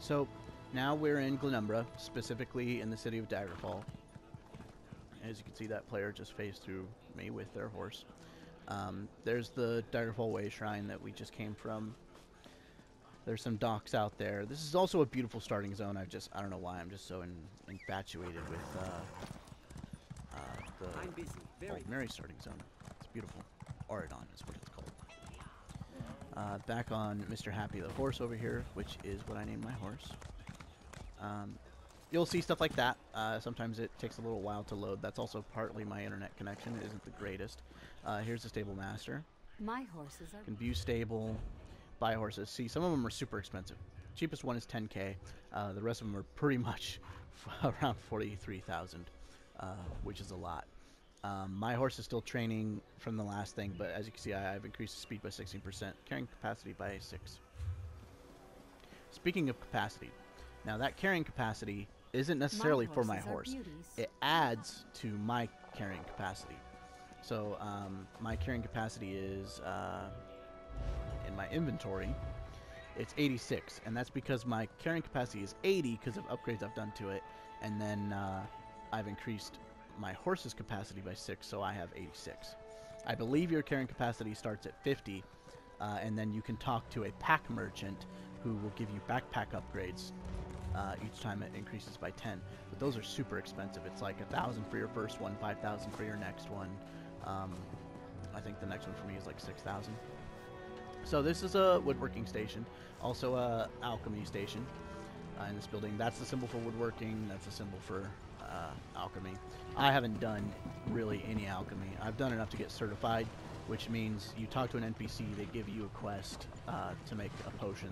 So now we're in Glenumbra, specifically in the city of Daggerfall. As you can see, that player just phased through me with their horse. There's the Daggerfall Way Shrine that we just came from. There's some docks out there. This is also a beautiful starting zone. I don't know why, I'm just so infatuated with the Old Mary starting zone. It's beautiful. Oridon is what it's called. Back on Mr. Happy the horse over here, which is what I named my horse. You'll see stuff like that. Sometimes it takes a little while to load. That's also partly my internet connection. It isn't the greatest. Here's the stable master. My horses are... Can view stable, buy horses. See, some of them are super expensive. Cheapest one is 10K. The rest of them are pretty much around 43,000, which is a lot. My horse is still training from the last thing, but as you can see, I've increased the speed by 16%, carrying capacity by 6. Speaking of capacity, now that carrying capacity isn't necessarily for my horse. It adds to my carrying capacity. So my carrying capacity is, in my inventory, it's 86, and that's because my carrying capacity is 80 because of upgrades I've done to it, and then I've increased my horse's capacity by 6, so I have 86. I believe your carrying capacity starts at 50, and then you can talk to a pack merchant who will give you backpack upgrades each time it increases by 10. But those are super expensive. It's like 1,000 for your first one, 5,000 for your next one. I think the next one for me is like 6,000. So this is a woodworking station, also a alchemy station in this building. That's the symbol for woodworking. That's the symbol for alchemy. I haven't done really any alchemy. I've done enough to get certified, which means you talk to an NPC, they give you a quest to make a potion,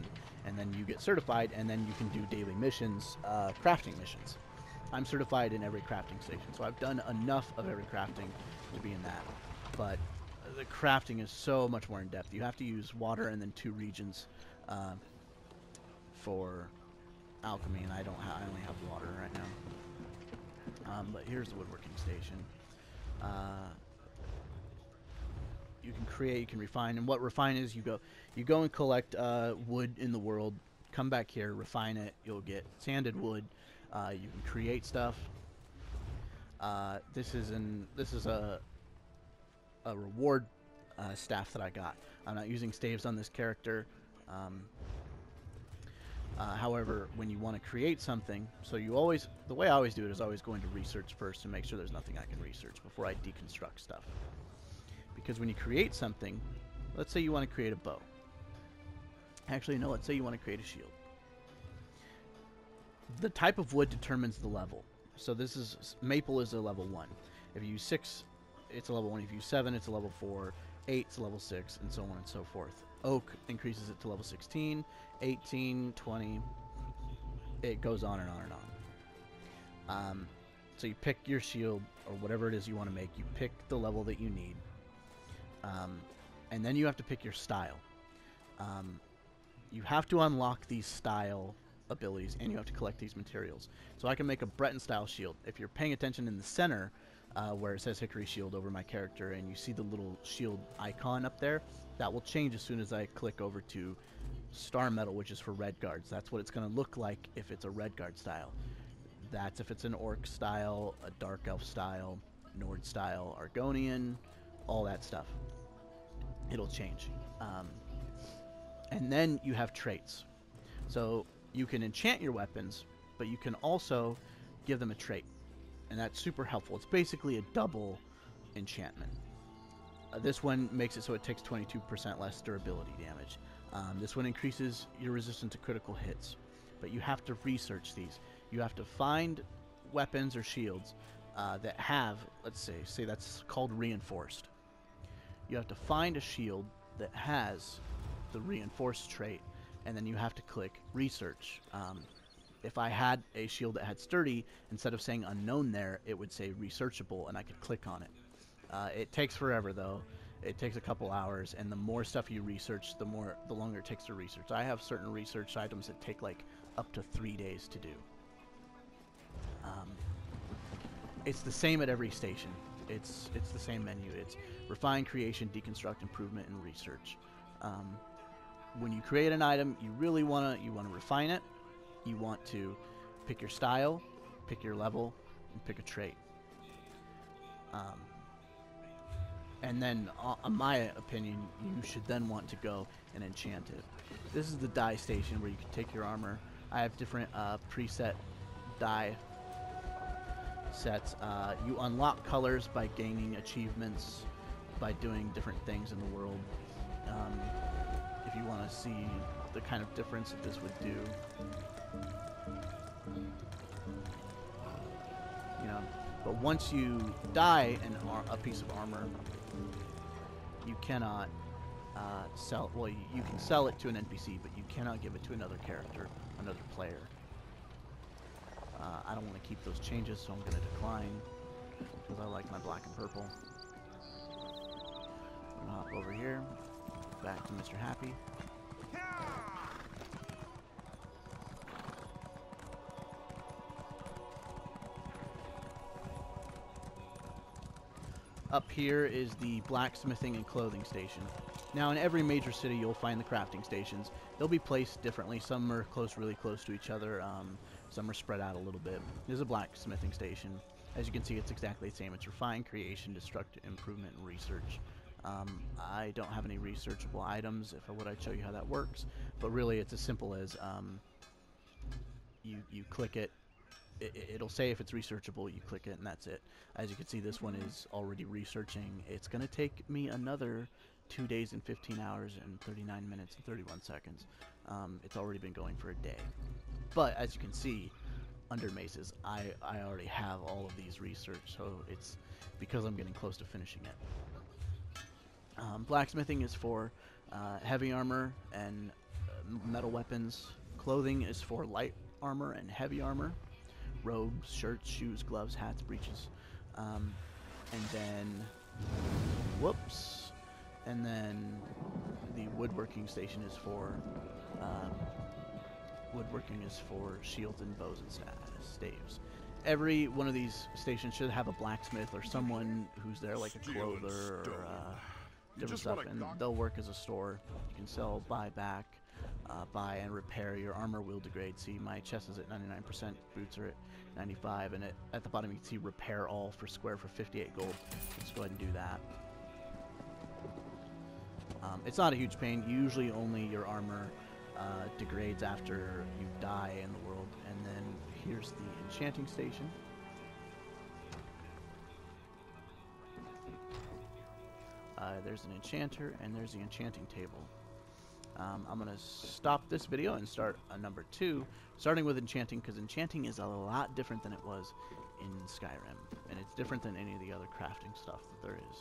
and then you get certified, and then you can do daily missions, crafting missions. I'm certified in every crafting station, so I've done enough of every crafting to be in that. But the crafting is so much more in depth. You have to use water and then 2 regions for alchemy, and I only have water right now. But here's the woodworking station. You can create, you can refine, and what refine is, you go and collect wood in the world, come back here, refine it, you'll get sanded wood. You can create stuff. This is a reward staff that I got. I'm not using staves on this character. However, when you want to create something, so the way I always do it is always going to research first to make sure there's nothing I can research before I deconstruct stuff. Because when you create something, let's say you want to create a bow. Actually, no, let's say you want to create a shield. The type of wood determines the level. So maple is a level 1. If you use 6, it's a level 1. If you use 7, it's a level 4. 8, it's a level 6, and so on and so forth. Oak increases it to level 16, 18, 20. It goes on and on and on. So you pick your shield, or whatever it is you want to make. You pick the level that you need. And then you have to pick your style. You have to unlock these style abilities, and you have to collect these materials. So I can make a Breton-style shield. If you're paying attention in the center, where it says Hickory Shield over my character, and you see the little shield icon up there, that will change as soon as I click over to Star Metal, which is for red guards. That's what it's going to look like if it's a red guard style. That's if it's an orc style, a dark elf style, Nord style, Argonian, all that stuff. It'll change. And then you have traits. So you can enchant your weapons, but you can also give them a trait. And that's super helpful. It's basically a double enchantment. This one makes it so it takes 22% less durability damage. This one increases your resistance to critical hits. But you have to research these. You have to find weapons or shields that have, let's say that's called reinforced. You have to find a shield that has the reinforced trait, and then you have to click research. If I had a shield that had sturdy, instead of saying unknown there, it would say researchable, and I could click on it. It takes forever, though. It takes a couple hours, and the more stuff you research, the longer it takes to research. I have certain research items that take like up to 3 days to do. It's the same at every station. It's the same menu. It's refine, creation, deconstruct, improvement, and research. When you create an item, you really want to refine it. you want to pick your style, pick your level, and pick a trait. And then, in my opinion, you should then want to go and enchant it. This is the dye station where you can take your armor. I have different preset dye sets. You unlock colors by gaining achievements, by doing different things in the world. If you want to see the kind of difference that this would do, you know. But once you dye a piece of armor, you cannot sell. Well, you can sell it to an NPC, but you cannot give it to another character, another player. I don't want to keep those changes, so I'm going to decline because I like my black and purple. I'm gonna hop over here, back to Mr. Happy. Up here is the blacksmithing and clothing station. Now in every major city you'll find the crafting stations. They'll be placed differently. Some are really close to each other. Some are spread out a little bit. There's a blacksmithing station. As you can see, it's exactly the same. It's refine, creation, destruct, improvement, and research. I don't have any researchable items. If I would, I'd show you how that works. But really it's as simple as you click it. It'll say if it's researchable, you click it, and that's it. As you can see, this one is already researching. It's going to take me another 2 days and 15 hours and 39 minutes and 31 seconds. It's already been going for a day. But as you can see, under Maces, I already have all of these researched, so it's because I'm getting close to finishing it. Blacksmithing is for heavy armor and metal weapons. Clothing is for light armor and heavy armor. Robes, shirts, shoes, gloves, hats, breeches, and then, whoops, and then the woodworking station is for, shields and bows and staves. Every one of these stations should have a blacksmith or someone who's there, like a clother or different stuff, and they'll work as a store. You can sell, buy back, buy and repair. Your armor will degrade. See, my chest is at 99%, boots are at 95, and at the bottom you can see repair all for square for 58 gold. Let's go ahead and do that. It's not a huge pain. Usually only your armor degrades after you die in the world. And then here's the enchanting station. There's an enchanter, and there's the enchanting table. I'm going to stop this video and start a number 2, starting with enchanting, because enchanting is a lot different than it was in Skyrim, and it's different than any of the other crafting stuff that there is.